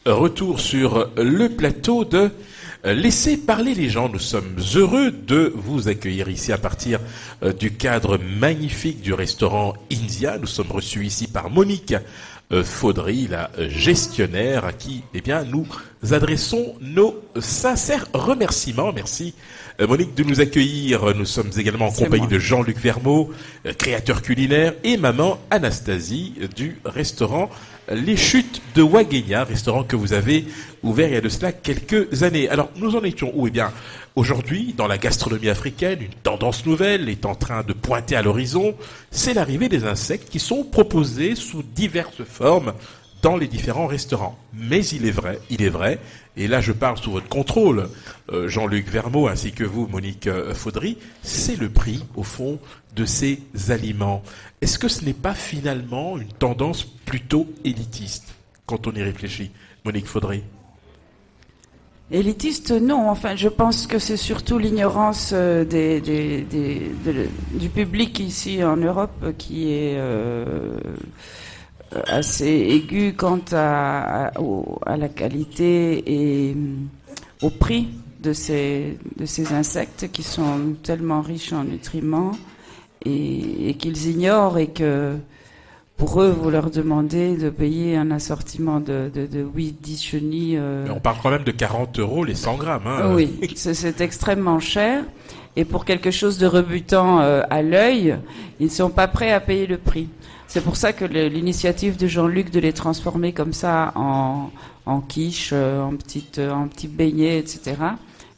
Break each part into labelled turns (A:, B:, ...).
A: Retour sur le plateau de Laissez parler les gens. Nous sommes heureux de vous accueillir ici à partir du cadre magnifique du restaurant India. Nous sommes reçus ici par Monique Faudry, la gestionnaire, à qui nous adressons nos sincères remerciements. Merci Monique de nous accueillir. Nous sommes également en compagnie de Jean-Luc Vermeau, créateur culinaire, et maman Anastasie du restaurant Les Chutes de Ouaghénia, restaurant que vous avez ouvert il y a de cela quelques années. Alors, nous en étions où? Aujourd'hui, dans la gastronomie africaine, une tendance nouvelle est en train de pointer à l'horizon. C'est l'arrivée des insectes qui sont proposés sous diverses formes dans les différents restaurants. Mais il est vrai, et là je parle sous votre contrôle, Jean-Luc Vermeau, ainsi que vous, Monique Faudry, c'est le prix, au fond, de ces aliments. Est-ce que ce n'est pas finalement une tendance plutôt élitiste, quand on y réfléchit, Monique Faudry?
B: Élitiste, non. Enfin, je pense que c'est surtout l'ignorance du public ici en Europe qui est assez aiguë quant à la qualité et au prix de ces insectes qui sont tellement riches en nutriments et qu'ils ignorent, et que pour eux, vous leur demandez de payer un assortiment de 8-10 chenilles.
A: Mais on parle quand même de 40 € les 100 grammes. Hein.
B: Oui, c'est extrêmement cher. Et pour quelque chose de rebutant à l'œil, ils ne sont pas prêts à payer le prix. C'est pour ça que l'initiative de Jean-Luc de les transformer comme ça en quiche, en petits beignets, etc.,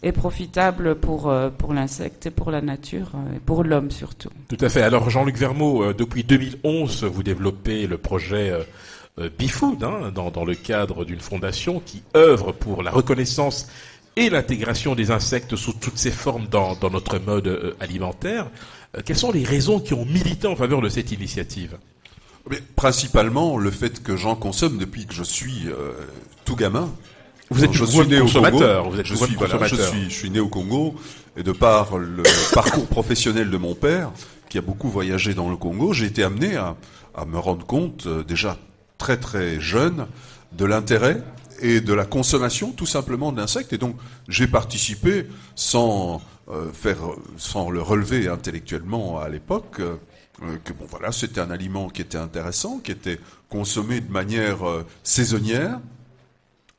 B: est profitable pour l'insecte et pour la nature, et pour l'homme surtout.
A: Tout à fait. Alors Jean-Luc Vermeau, depuis 2011, vous développez le projet BeFood, dans le cadre d'une fondation qui œuvre pour la reconnaissance et l'intégration des insectes sous toutes ces formes dans notre mode alimentaire. Quelles sont les raisons qui ont milité en faveur de cette initiative?
C: Mais principalement le fait que j'en consomme depuis que je suis tout gamin.
A: Vous êtes consommateur.
C: Je suis né au Congo, et de par le parcours professionnel de mon père, qui a beaucoup voyagé dans le Congo, j'ai été amené à me rendre compte déjà très très jeune de l'intérêt et de la consommation tout simplement d'insectes. Et donc j'ai participé sans le relever intellectuellement à l'époque. C'était un aliment qui était intéressant, qui était consommé de manière saisonnière,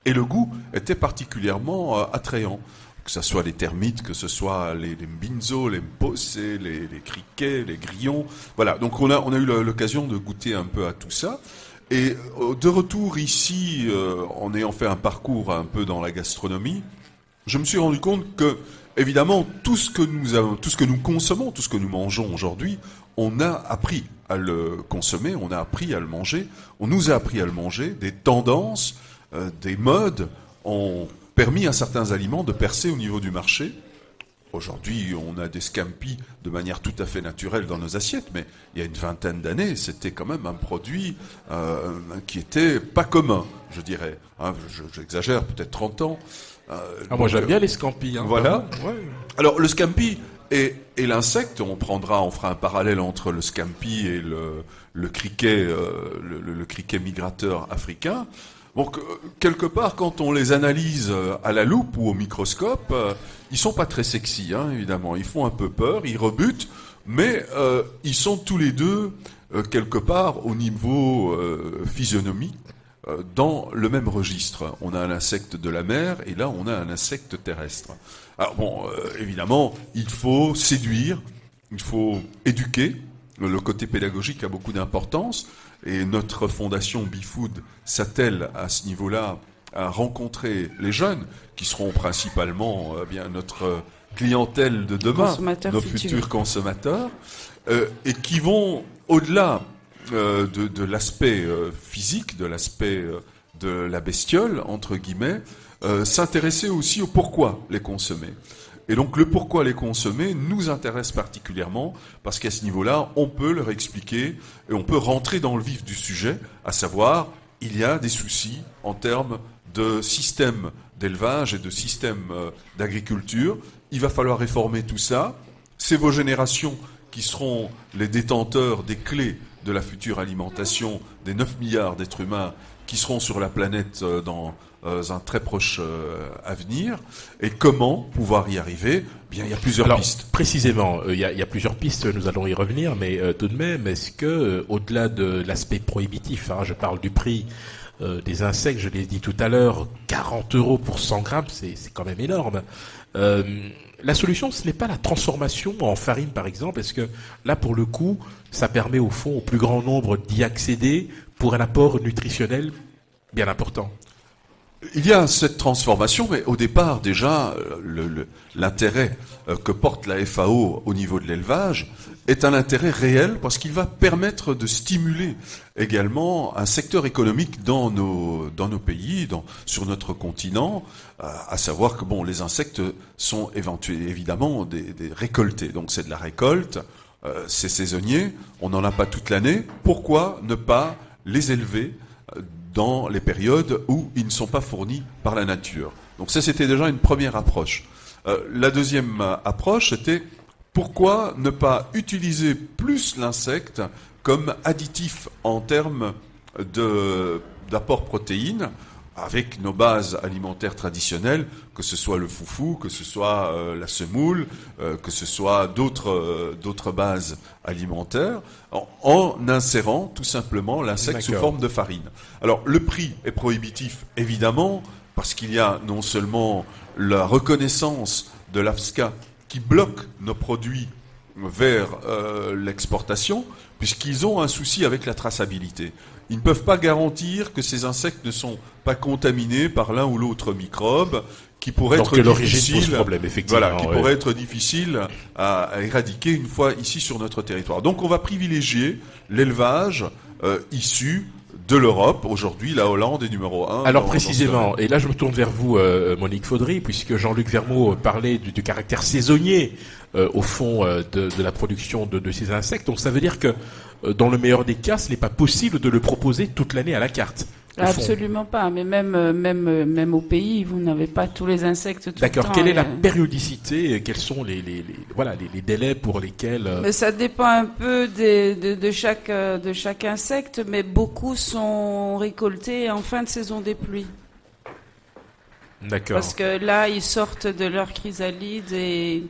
C: et le goût était particulièrement attrayant. Que ce soit les termites, que ce soit les mbinzo, les mpossé, les criquets, les grillons. Voilà, donc on a eu l'occasion de goûter un peu à tout ça. Et de retour ici, en ayant fait un parcours un peu dans la gastronomie, je me suis rendu compte que, évidemment, tout ce que nous consommons, tout ce que nous mangeons aujourd'hui, on a appris à le consommer, on a appris à le manger, on nous a appris à le manger. Des tendances, des modes ont permis à certains aliments de percer au niveau du marché. Aujourd'hui, on a des scampi de manière tout à fait naturelle dans nos assiettes, mais il y a une vingtaine d'années, c'était quand même un produit qui était pas commun, je dirais. J'exagère, peut-être 30 ans.
A: Moi j'aime bien les scampis.
C: Voilà.
A: Ouais.
C: Alors le scampi et l'insecte, on fera un parallèle entre le scampi et le criquet, le criquet migrateur africain. Donc, quelque part, quand on les analyse à la loupe ou au microscope, ils sont pas très sexy, évidemment. Ils font un peu peur, ils rebutent, mais ils sont tous les deux, quelque part, au niveau physionomique, dans le même registre. On a un insecte de la mer, et là, on a un insecte terrestre. Alors évidemment, il faut séduire, il faut éduquer. Le côté pédagogique a beaucoup d'importance. Et notre fondation BeFood s'attelle à ce niveau-là à rencontrer les jeunes, qui seront principalement notre clientèle de demain, nos futurs consommateurs, et qui vont au-delà de l'aspect physique, de l'aspect de la bestiole, entre guillemets, s'intéresser aussi au pourquoi les consommer. Et donc le pourquoi les consommer nous intéresse particulièrement, parce qu'à ce niveau-là, on peut leur expliquer et on peut rentrer dans le vif du sujet, à savoir, il y a des soucis en termes de système d'élevage et de système d'agriculture. Il va falloir réformer tout ça. C'est vos générations qui seront les détenteurs des clés de la future alimentation des 9 milliards d'êtres humains qui seront sur la planète dans un très proche avenir. Et comment pouvoir y arriver? Bien, il y a plusieurs pistes.
A: Précisément, il y a plusieurs pistes, nous allons y revenir, mais tout de même, est-ce que, au-delà de l'aspect prohibitif, je parle du prix des insectes, je l'ai dit tout à l'heure, 40 € pour 100 grammes, c'est quand même énorme. La solution, ce n'est pas la transformation en farine, par exemple. Est-ce que là, pour le coup, ça permet au fond au plus grand nombre d'y accéder pour un apport nutritionnel bien important?
C: Il y a cette transformation, mais au départ, déjà, l'intérêt que porte la FAO au niveau de l'élevage est un intérêt réel parce qu'il va permettre de stimuler également un secteur économique dans nos pays, sur notre continent, à savoir que les insectes sont évidemment des récoltés. Donc c'est de la récolte, c'est saisonnier, on n'en a pas toute l'année. Pourquoi ne pas les élever dans les périodes où ils ne sont pas fournis par la nature? Donc ça, c'était déjà une première approche. La deuxième approche, c'était pourquoi ne pas utiliser plus l'insecte comme additif en termes d'apport protéines avec nos bases alimentaires traditionnelles, que ce soit le foufou, que ce soit la semoule, que ce soit d'autres bases alimentaires, en insérant tout simplement l'insecte sous forme de farine. Alors le prix est prohibitif, évidemment, parce qu'il y a non seulement la reconnaissance de l'AFSCA qui bloque nos produits vers l'exportation, puisqu'ils ont un souci avec la traçabilité. Ils ne peuvent pas garantir que ces insectes ne sont pas contaminés par l'un ou l'autre microbe qui pourrait être difficile, pourrait être difficile à éradiquer une fois ici sur notre territoire. Donc on va privilégier l'élevage issu de l'Europe. Aujourd'hui, la Hollande est numéro 1.
A: Alors précisément, et là je me tourne vers vous, Monique Faudry, puisque Jean-Luc Vermeaux parlait du caractère saisonnier au fond de la production de ces insectes. Donc ça veut dire que dans le meilleur des cas, ce n'est pas possible de le proposer toute l'année à la carte.
B: Absolument pas, mais même au pays, vous n'avez pas tous les insectes tout le temps.
A: D'accord, quelle est la périodicité? Quels sont les délais pour lesquels...
B: Mais ça dépend un peu de chaque insecte, mais beaucoup sont récoltés en fin de saison des pluies.
A: D'accord.
B: Parce que là, ils sortent de leur chrysalide et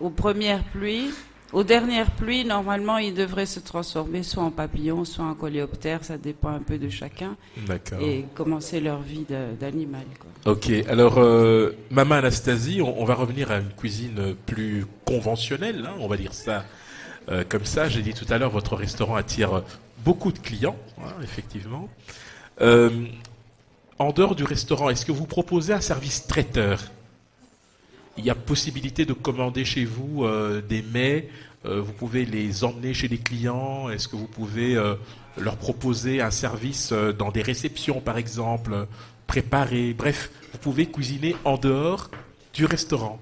B: aux premières pluies... Aux dernières pluies, normalement, ils devraient se transformer soit en papillons, soit en coléoptères, ça dépend un peu de chacun.
A: D'accord.
B: Et commencer leur vie d'animal, quoi.
A: Ok, alors, Maman Anastasie, on va revenir à une cuisine plus conventionnelle, on va dire ça comme ça. J'ai dit tout à l'heure, votre restaurant attire beaucoup de clients, effectivement. En dehors du restaurant, est-ce que vous proposez un service traiteur ? Il y a possibilité de commander chez vous des mets, vous pouvez les emmener chez les clients, est-ce que vous pouvez leur proposer un service dans des réceptions par exemple, préparer, bref, vous pouvez cuisiner en dehors du restaurant?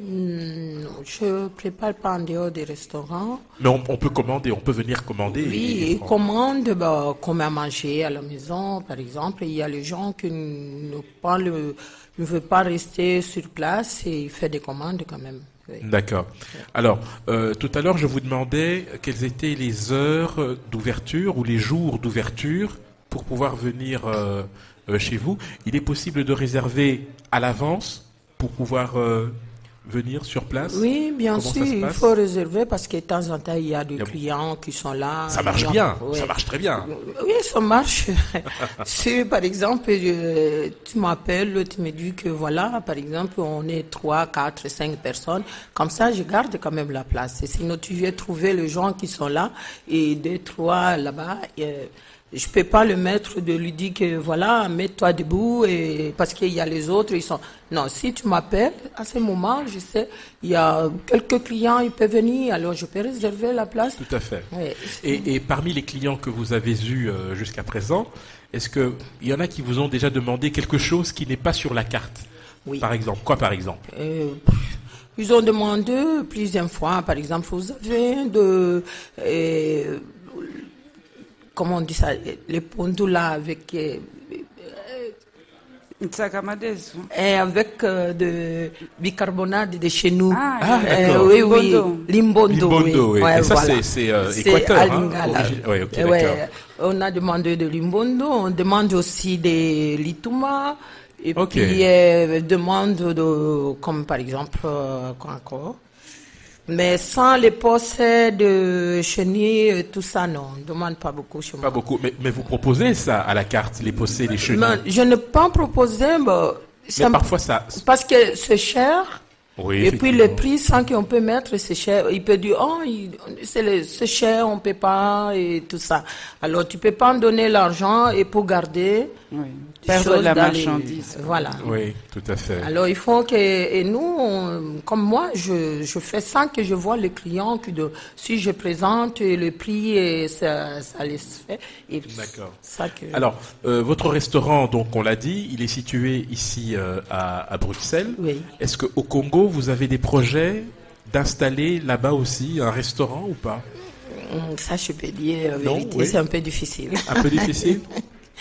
D: Non, je ne prépare pas en dehors des restaurants.
A: Mais on peut commander, on peut venir commander.
D: Oui, commande, comme à manger à la maison, par exemple. Il y a les gens qui ne veulent pas rester sur place et ils font des commandes quand même. Oui.
A: D'accord. Alors, tout à l'heure, je vous demandais quelles étaient les heures d'ouverture ou les jours d'ouverture pour pouvoir venir chez vous. Il est possible de réserver à l'avance pour pouvoir... venir sur place?
D: Oui, bien sûr, il faut réserver parce que de temps en temps, il y a des clients qui sont là.
A: Ça marche bien, ça marche très bien.
D: Oui, ça marche. Si, par exemple, tu m'appelles, tu me dis que voilà, par exemple, on est 3, 4, 5 personnes, comme ça, je garde quand même la place. Et sinon, tu viens trouver les gens qui sont là et 2, 3 là-bas. Je peux pas le mettre de lui dire que voilà, mets-toi debout et parce qu'il y a les autres, ils sont. Non, si tu m'appelles, à ce moment, je sais, il y a quelques clients, ils peuvent venir, alors je peux réserver la place.
A: Tout à fait.
D: Ouais.
A: Et parmi les clients que vous avez eus jusqu'à présent, est-ce que il y en a qui vous ont déjà demandé quelque chose qui n'est pas sur la carte?
D: Oui.
A: Par exemple, quoi par exemple?
D: Ils ont demandé plusieurs fois, par exemple, vous avez comment on dit ça, les pondoula avec avec de bicarbonate de chez nous. Oui, oui, limbondo.
A: Oui. Et ça,
D: voilà.
A: c'est Équateur.
D: à Lingala.
A: Oui, ok, d'accord.
D: On a demandé de l'imbondo, on demande aussi des lituma, et
A: Ok.
D: puis demande de, comme par exemple, quoi encore. Mais sans les possèdes de chenilles, tout ça, non, on ne demande pas beaucoup chez
A: Pas
D: moi.
A: beaucoup, mais vous proposez ça à la carte, les possés, les chenilles.
D: Non, je ne peux pas proposer,
A: Mais parfois ça.
D: parce que c'est cher.
A: Oui.
D: Et puis
A: effectivement.
D: le prix, sans qu'on peut mettre, c'est cher. Il peut dire, oh, c'est cher, on peut pas, et tout ça. Alors, tu peux pas en donner l'argent et pour garder.
B: Oui.
D: des
B: Perdre
D: choses
B: la
D: dans les-
B: marchandise.
D: Voilà.
A: Oui, tout à fait.
D: Alors, il faut que, et nous, comme moi, je fais sans que je vois les clients, si je présente le prix, et ça les fait. Et
A: D'accord.
D: ça que,
A: Alors, votre restaurant, donc on l'a dit, il est situé ici à Bruxelles.
D: oui.
A: Est-ce qu'au Congo, vous avez des projets d'installer là-bas aussi un restaurant ou pas?
D: Ça, je peux dire la
A: Non,
D: vérité,
A: oui.
D: c'est un peu difficile.
A: Un peu difficile?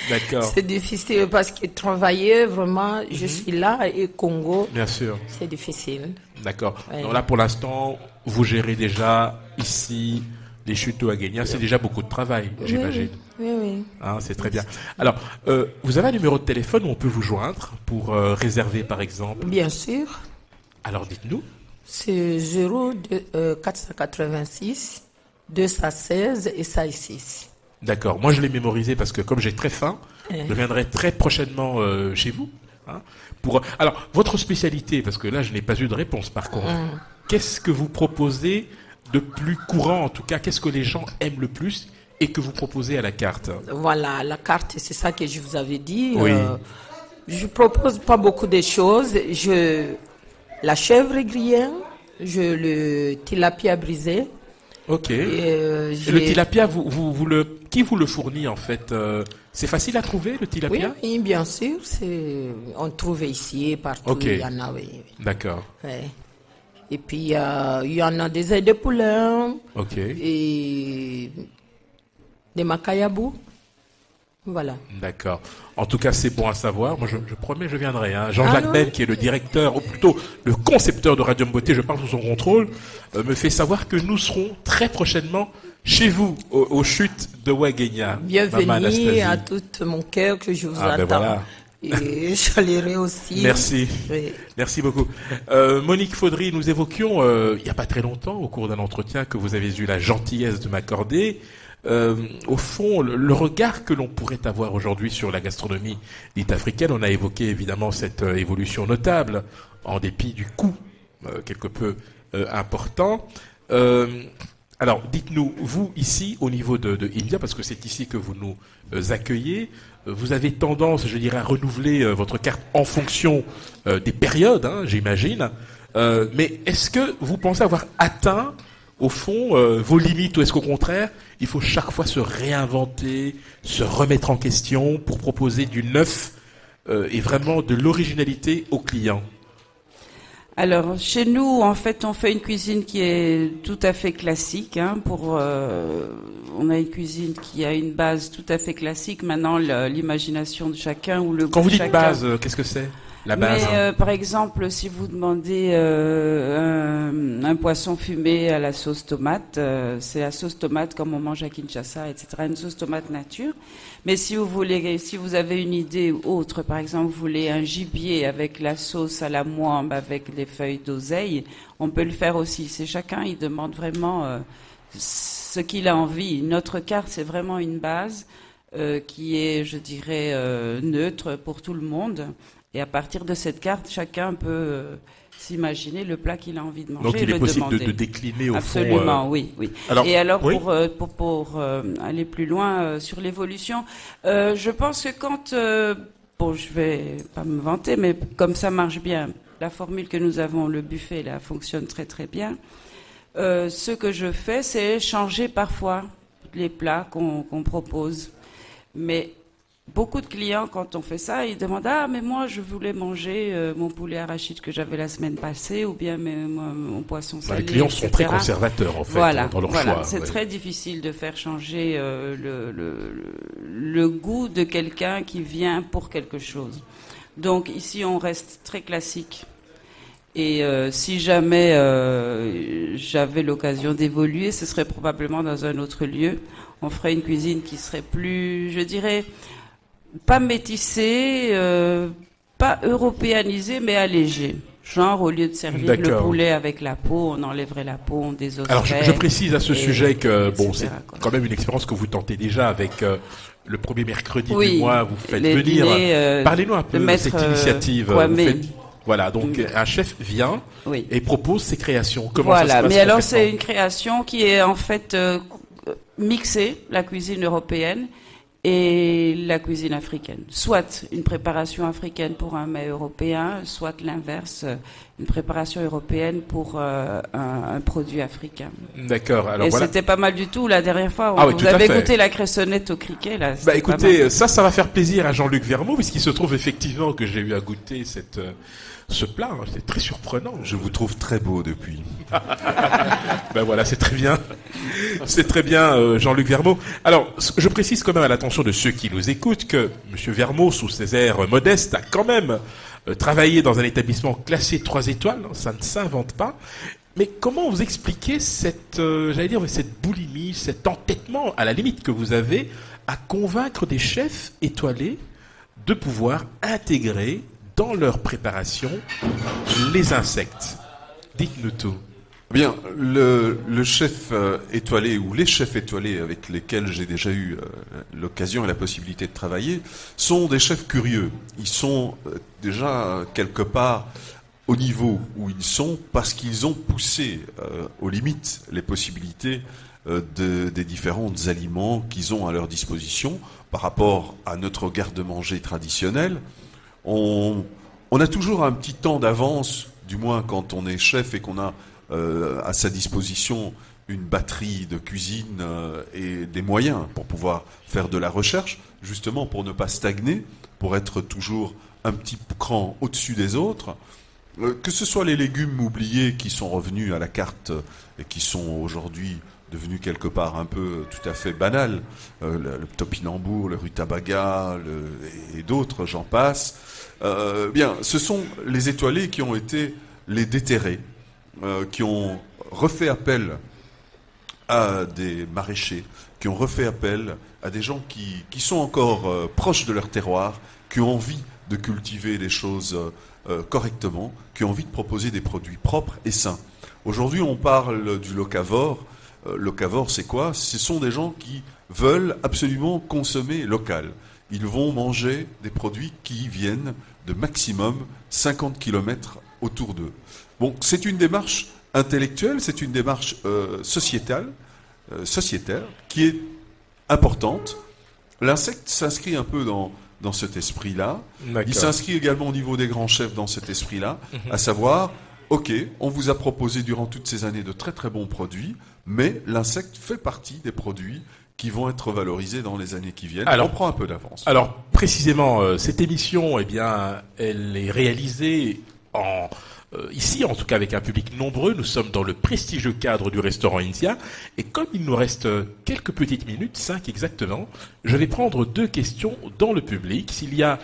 A: D'accord.
D: C'est difficile parce que travailler vraiment, je suis là et Congo,
A: Bien sûr.
D: c'est difficile.
A: D'accord.
D: Ouais.
A: Donc là, pour l'instant, vous gérez déjà ici les chutes à Guénia. C'est déjà beaucoup de travail, j'imagine.
D: Oui, oui.
A: Hein, c'est très bien. Alors, vous avez un numéro de téléphone où on peut vous joindre pour réserver, par exemple.
D: Bien sûr,
A: Alors, dites-nous.
D: c'est 486 216 et 6.
A: D'accord. Moi, je l'ai mémorisé parce que comme j'ai très faim, je viendrai très prochainement chez vous. Hein, alors, votre spécialité, parce que là, je n'ai pas eu de réponse par contre. Qu'est-ce que vous proposez de plus courant, en tout cas, qu'est-ce que les gens aiment le plus et que vous proposez à la carte?
D: Voilà, la carte, c'est ça que je vous avais dit.
A: Oui.
D: Je propose pas beaucoup de choses. La chèvre grillée, le tilapia brisé.
A: Ok.
D: Et,
A: Et le tilapia, qui vous le fournit en fait? C'est facile à trouver le
D: Oui,
A: tilapia?
D: oui, bien sûr. On trouve ici et partout.
A: Ok.
D: Il y en a, oui.
A: D'accord.
D: Ouais. Et puis, il y en a des ailes de poulain
A: Ok.
D: et des macayabous. Voilà.
A: D'accord. En tout cas, c'est bon à savoir. Moi, je promets, je viendrai. Hein. Jean-Jacques
D: Ah non.
A: Ben, qui est le directeur, ou plutôt le concepteur de Radium Beauté, je parle sous son contrôle, me fait savoir que nous serons très prochainement chez vous, aux chutes de Ouagenia. Maman
D: Bienvenue
A: Anastasie.
D: à tout mon cœur que je vous
A: Ah, ben
D: attends.
A: voilà.
D: Et je lirai aussi.
A: Merci.
D: Oui.
A: Merci beaucoup. Monique Faudry, nous évoquions il n'y a pas très longtemps, au cours d'un entretien que vous avez eu la gentillesse de m'accorder, au fond, le regard que l'on pourrait avoir aujourd'hui sur la gastronomie dite africaine. On a évoqué évidemment cette évolution notable, en dépit du coût quelque peu important. Alors, dites-nous, vous, ici, au niveau de India, parce que c'est ici que vous nous accueillez, vous avez tendance, je dirais, à renouveler votre carte en fonction des périodes, hein, j'imagine. Mais est-ce que vous pensez avoir atteint, au fond, vos limites, ou est-ce qu'au contraire, il faut chaque fois se réinventer, se remettre en question pour proposer du neuf et vraiment de l'originalité aux clients?
B: Alors, chez nous, en fait, on fait une cuisine qui est tout à fait classique. Hein, on a une cuisine qui a une base tout à fait classique. Maintenant, l'imagination de chacun ou le goût
A: Quand vous
B: de
A: dites
B: chacun.
A: base, qu'est-ce que c'est? La base.
B: Mais par exemple, si vous demandez un poisson fumé à la sauce tomate, c'est la sauce tomate comme on mange à Kinshasa, etc. Une sauce tomate nature. Mais si vous avez une idée autre, par exemple, vous voulez un gibier avec la sauce à la moimbe, avec les feuilles d'oseille, on peut le faire aussi. C'est chacun, il demande vraiment ce qu'il a envie. Notre carte, c'est vraiment une base qui est, je dirais, neutre pour tout le monde. Et à partir de cette carte, chacun peut s'imaginer le plat qu'il a envie de manger.
A: Donc il
B: et
A: est
B: le
A: possible
B: demander.
A: de décliner au
B: Absolument,
A: fond.
B: oui, oui.
A: Alors,
B: et alors
A: oui.
B: pour aller plus loin sur l'évolution, je pense que quand bon, je vais pas me vanter, mais comme ça marche bien, la formule que nous avons, le buffet, là, fonctionne très très bien. Ce que je fais, c'est changer parfois les plats qu'on propose, mais beaucoup de clients, quand on fait ça, ils demandent « Ah, mais moi, je voulais manger mon poulet arachide que j'avais la semaine passée, ou bien mon poisson salé,
A: Les clients sont
B: etc.
A: très conservateurs, en fait, dans leur choix.
B: C'est
A: ouais.
B: très difficile de faire changer le goût de quelqu'un qui vient pour quelque chose. Donc, ici, on reste très classique. Et si jamais j'avais l'occasion d'évoluer, ce serait probablement dans un autre lieu. on ferait une cuisine qui serait plus, je dirais, pas métissée, pas européanisée, mais allégée. Genre, au lieu de servir le poulet avec la peau, on enlèverait la peau, on désosserait.
A: Alors, je précise à ce sujet que, bon, c'est quand même une expérience que vous tentez déjà avec le premier mercredi du mois, vous faites venir. Parlez-nous un peu de cette initiative. Voilà, donc un chef vient et propose ses créations. Comment ça se passe?
B: Mais alors c'est une création qui est en fait mixée, la cuisine européenne et la cuisine africaine. Soit une préparation africaine pour un mets européen, soit l'inverse, une préparation européenne pour un produit africain.
A: D'accord. Alors
B: et c'était pas mal du tout la dernière fois. Vous avez goûté la cressonnette au criquet là.
A: Bah écoutez, ça va faire plaisir à Jean-Luc Vermaux, puisqu'il se trouve effectivement que j'ai eu à goûter ce plat. C'est très surprenant.
C: Je vous trouve très beau depuis.
A: Ben voilà, c'est très bien. C'est très bien, Jean-Luc Vermaux. Alors, je précise quand même à l'attention de ceux qui nous écoutent que Monsieur Vermaux, sous ses airs modestes, a quand même travaillé dans un établissement classé 3 étoiles. Ça ne s'invente pas. Mais comment vous expliquez cette boulimie, cet entêtement, à la limite, que vous avez à convaincre des chefs étoilés de pouvoir intégrer dans leur préparation les insectes? Dites-nous tout.
C: Bien, le chef étoilé ou les chefs étoilés avec lesquels j'ai déjà eu l'occasion et la possibilité de travailler sont des chefs curieux. Ils sont déjà quelque part au niveau où ils sont parce qu'ils ont poussé aux limites les possibilités des différents aliments qu'ils ont à leur disposition par rapport à notre garde-manger traditionnel. On a toujours un petit temps d'avance, du moins quand on est chef et qu'on a à sa disposition une batterie de cuisine et des moyens pour pouvoir faire de la recherche, justement pour ne pas stagner, pour être toujours un petit cran au-dessus des autres. Que ce soit les légumes oubliés qui sont revenus à la carte et qui sont aujourd'hui devenus quelque part un peu tout à fait banals, le topinambour, le rutabaga et d'autres, j'en passe. Bien, ce sont les étoilés qui ont été les déterrés, qui ont refait appel à des maraîchers, qui ont refait appel à des gens qui sont encore proches de leur terroir, qui ont envie de cultiver les choses correctement, qui ont envie de proposer des produits propres et sains. Aujourd'hui, on parle du locavore. Locavore, c'est quoi? Ce sont des gens qui veulent absolument consommer local. Ils vont manger des produits qui viennent de maximum 50 km autour d'eux. Bon, c'est une démarche intellectuelle, c'est une démarche sociétaire, qui est importante. L'insecte s'inscrit un peu dans cet esprit-là. D'accord. Il s'inscrit également au niveau des grands chefs dans cet esprit-là, à savoir, ok, on vous a proposé durant toutes ces années de très très bons produits, mais l'insecte fait partie des produits qui vont être valorisés dans les années qui viennent. Alors, on prend un peu d'avance.
A: Alors, précisément, cette émission, elle est réalisée ici, en tout cas avec un public nombreux. Nous sommes dans le prestigieux cadre du restaurant India. Et comme il nous reste quelques petites minutes, 5 exactement, je vais prendre 2 questions dans le public. S'il y a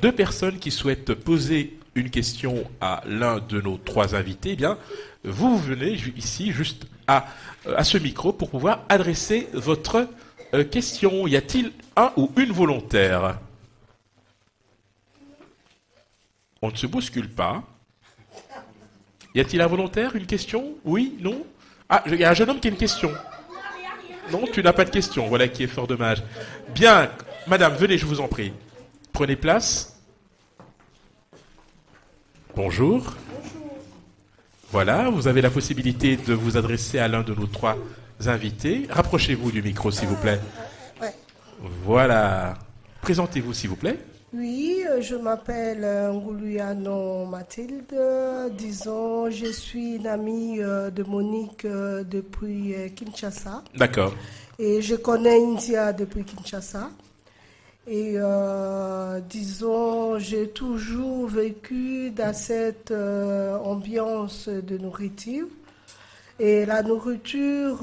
A: 2 personnes qui souhaitent poser une question à l'un de nos 3 invités, vous venez ici juste à ce micro pour pouvoir adresser votre question. Y a-t-il un ou une volontaire? On ne se bouscule pas. Y a-t-il un volontaire? Une question? Oui? Non? Ah, il y a un jeune homme qui a une question. Non, tu n'as pas de question. Voilà qui est fort dommage. Bien, madame, venez, je vous en prie. Prenez place. Bonjour. Bonjour. Voilà, vous avez la possibilité de vous adresser à l'un de nos 3 invités. Rapprochez-vous du micro, s'il vous plaît.
E: Ouais.
A: Voilà. Présentez-vous, s'il vous plaît.
E: Oui, je m'appelle Ngouliano Mathilde. Disons, je suis une amie de Monique depuis Kinshasa.
A: D'accord.
E: Et je connais India depuis Kinshasa. Et disons, j'ai toujours vécu dans cette ambiance de nourriture. Et la nourriture,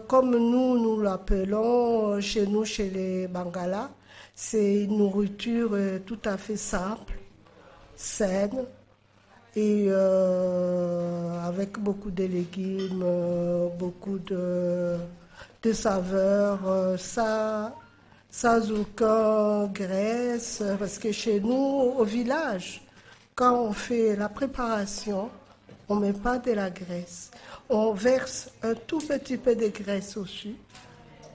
E: comme nous l'appelons chez nous, chez les Bangalas, c'est une nourriture tout à fait simple, saine, et avec beaucoup de légumes, beaucoup de de saveur, sans aucun graisse, parce que chez nous, au village, quand on fait la préparation, on ne met pas de la graisse. On verse un tout petit peu de graisse au-dessus.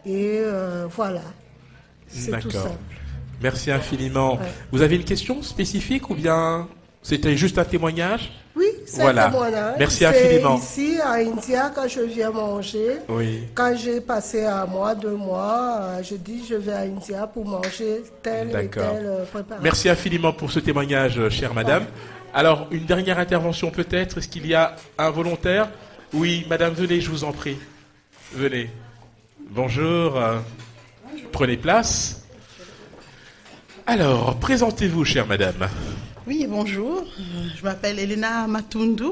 E: Et voilà. C'est tout simple.
A: Merci infiniment.
E: Ouais.
A: Vous avez une question spécifique ou bien c'était juste un témoignage?
E: Oui, c'est
A: Voilà.
E: un témoignage.
A: Merci infiniment.
E: Ici, à India, quand je viens manger,
A: Oui.
E: quand j'ai passé 1 mois, 2 mois, je dis je vais à India pour manger telle et
A: D'accord.
E: telle préparation.
A: Merci infiniment pour ce témoignage, chère madame. Alors, une dernière intervention peut-être. Est-ce qu'il y a un volontaire? Oui, madame, venez, je vous en prie. Venez. Bonjour. Prenez place. Alors, présentez-vous, chère madame.
F: Oui, bonjour. Je m'appelle Elena Matundu.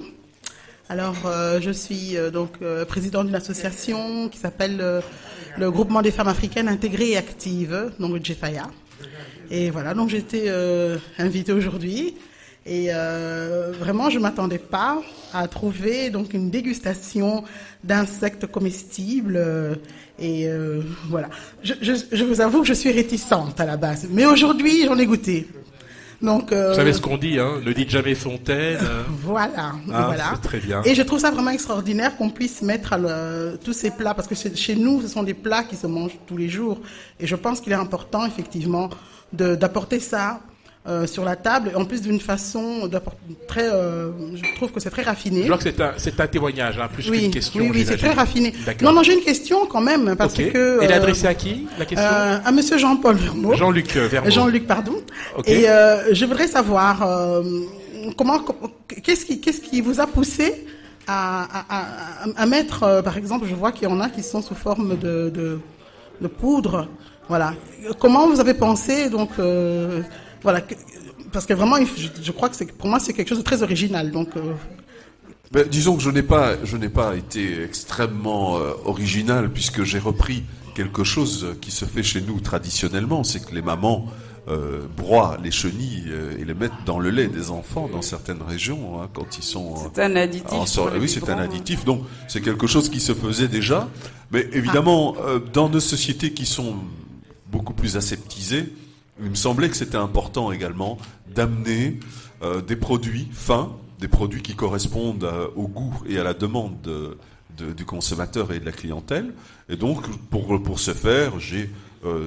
F: Alors, je suis présidente d'une association qui s'appelle le Groupement des femmes africaines intégrées et actives, donc le GFAIA. Et voilà, donc j'ai été invitée aujourd'hui. Et vraiment, je ne m'attendais pas à trouver donc une dégustation d'insectes comestibles. Voilà. Je vous avoue que je suis réticente à la base. Mais aujourd'hui, j'en ai goûté. Donc,
A: Vous savez ce qu'on dit, hein? Ne dites jamais Fontaine.
F: Voilà,
A: Ah,
F: voilà.
A: c'est très bien.
F: Et je trouve ça vraiment extraordinaire qu'on puisse mettre tous ces plats, parce que chez nous, ce sont des plats qui se mangent tous les jours. Et je pense qu'il est important, effectivement, d'apporter ça sur la table, en plus d'une façon je trouve que c'est très raffiné.
A: Je vois que c'est un témoignage, hein, plus qu'une question.
F: Oui, c'est
A: j'imagine.
F: très raffiné.
A: D'accord.
F: Non, j'ai une question quand même, parce
A: Ok.
F: que...
A: Elle est adressée à qui, la question?
F: à monsieur Jean-Paul Vermeau.
A: Jean-Luc Vermeau.
F: Jean-Luc, pardon.
A: Ok.
F: Et je voudrais savoir qu'est-ce qui vous a poussé à mettre, par exemple, je vois qu'il y en a qui sont sous forme de poudre. Voilà. Comment vous avez pensé, donc, voilà, parce que vraiment, je crois que pour moi, c'est quelque chose de très original. Donc,
C: Disons que je n'ai pas été extrêmement original, puisque j'ai repris quelque chose qui se fait chez nous traditionnellement, c'est que les mamans broient les chenilles et les mettent dans le lait des enfants dans certaines régions, hein, quand ils sont...
B: C'est un additif.
C: Oui, c'est un additif, donc c'est quelque chose qui se faisait déjà, mais évidemment, dans nos sociétés qui sont beaucoup plus aseptisées, il me semblait que c'était important également d'amener des produits fins, des produits qui correspondent au goût et à la demande du consommateur et de la clientèle. Et donc, pour ce faire, j'ai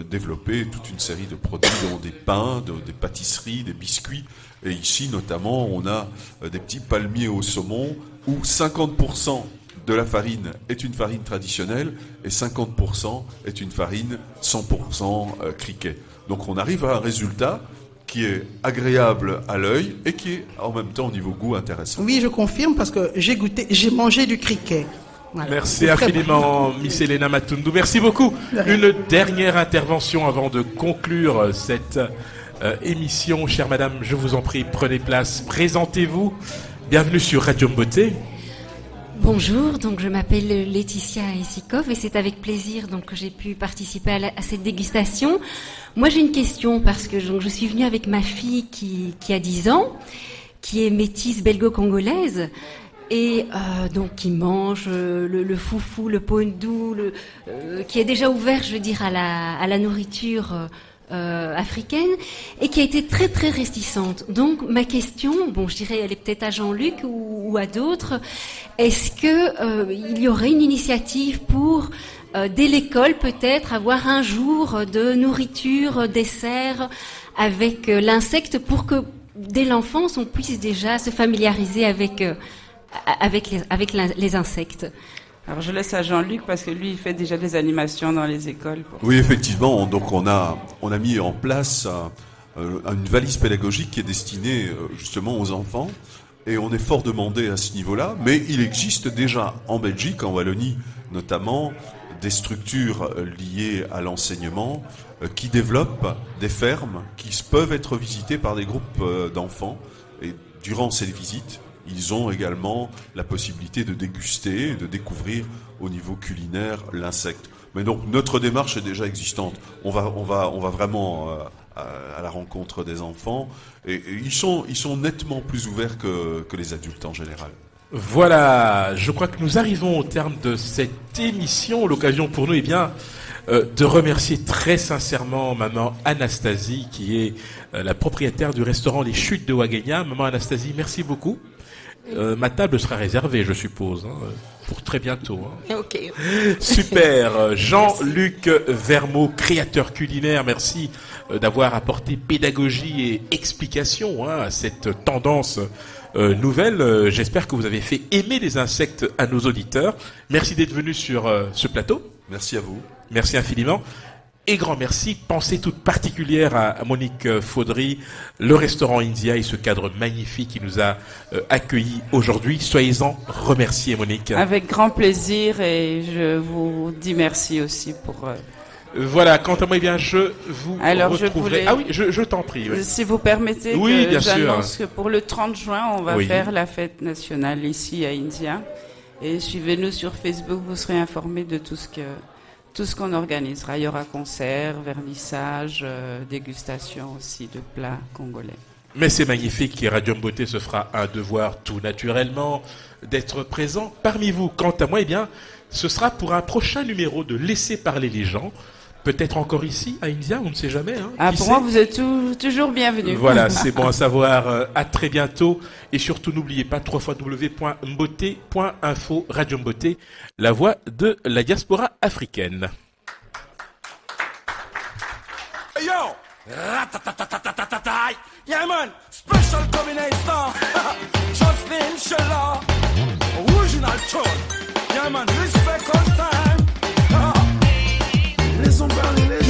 C: développé toute une série de produits, dont des pains, des pâtisseries, des biscuits. Et ici, notamment, on a des petits palmiers au saumon où 50% de la farine est une farine traditionnelle et 50% est une farine 100% criquet. Donc on arrive à un résultat qui est agréable à l'œil et qui est en même temps au niveau goût intéressant.
F: oui, je confirme parce que j'ai mangé du criquet. Voilà.
A: Merci
F: C'est très
A: infiniment, Miss Elena Matundu. Merci beaucoup.
F: De rien.
A: Une dernière intervention avant de conclure cette émission. Chère madame, je vous en prie, prenez place. Présentez-vous. Bienvenue sur Radio Mboté.
G: Bonjour, donc je m'appelle Laetitia Issikov et c'est avec plaisir donc que j'ai pu participer à cette dégustation. Moi j'ai une question parce que donc, je suis venue avec ma fille qui a 10 ans, qui est métisse belgo-congolaise et donc qui mange le foufou, le pondou, qui est déjà ouvert, je veux dire, à la nourriture africaine et qui a été très très réticente. Donc ma question, je dirais, elle est peut-être à Jean-Luc ou à d'autres. Est-ce que il y aurait une initiative pour dès l'école peut-être avoir un jour de nourriture, dessert avec l'insecte pour que dès l'enfance on puisse déjà se familiariser avec les insectes?
B: Alors je laisse à Jean-Luc parce que lui il fait déjà des animations dans les écoles.
C: Oui, effectivement. Donc on a mis en place une valise pédagogique qui est destinée justement aux enfants. Et on est fort demandé à ce niveau-là. Mais il existe déjà en Belgique, en Wallonie notamment, des structures liées à l'enseignement qui développent des fermes qui peuvent être visitées par des groupes d'enfants. Et durant ces visites, ils ont également la possibilité de déguster et de découvrir au niveau culinaire l'insecte. Mais donc notre démarche est déjà existante. On va vraiment à la rencontre des enfants et ils sont nettement plus ouverts que les adultes en général.
A: Voilà, je crois que nous arrivons au terme de cette émission. L'occasion pour nous, de remercier très sincèrement maman Anastasie, qui est la propriétaire du restaurant Les Chutes de Ouagagna. Maman Anastasie, merci beaucoup. Ma table sera réservée, je suppose, pour très bientôt.
D: Ok.
A: Super. Jean-Luc Vermeau, créateur culinaire, merci d'avoir apporté pédagogie et explication à cette tendance nouvelle. J'espère que vous avez fait aimer les insectes à nos auditeurs. Merci d'être venu sur ce plateau.
C: Merci à vous.
A: Merci infiniment. Et grand merci, pensée toute particulière à Monique Faudry, le restaurant India et ce cadre magnifique qui nous a accueillis aujourd'hui. Soyez-en remerciés, Monique.
B: Avec grand plaisir, et je vous dis merci aussi pour...
A: Voilà, quant à moi, je vous retrouverai... Ah oui, je t'en prie. Oui.
B: Si vous permettez,
A: oui, bien
B: j'annonce
A: sûr.
B: Que pour le 30 juin, on va faire la fête nationale ici à India. Et suivez-nous sur Facebook, vous serez informés de tout ce qu'on organisera. Il y aura concert, vernissage, dégustation aussi de plats congolais.
A: Mais c'est magnifique, et Radio Beauté se fera un devoir tout naturellement d'être présent parmi vous. Quant à moi, ce sera pour un prochain numéro de Laisser parler les gens. Peut-être encore ici, à India, on ne sait jamais.
B: Pour moi, vous êtes toujours bienvenus.
A: Voilà, c'est bon à savoir. À très bientôt. Et surtout, n'oubliez pas, www.mboté.info, Radio Beauté, la voix de la diaspora africaine.
H: Yo! Yeah, man! Special combination! Jocelyn Sheila! Original tune! Yeah, man! Respect on time! Laissons parler les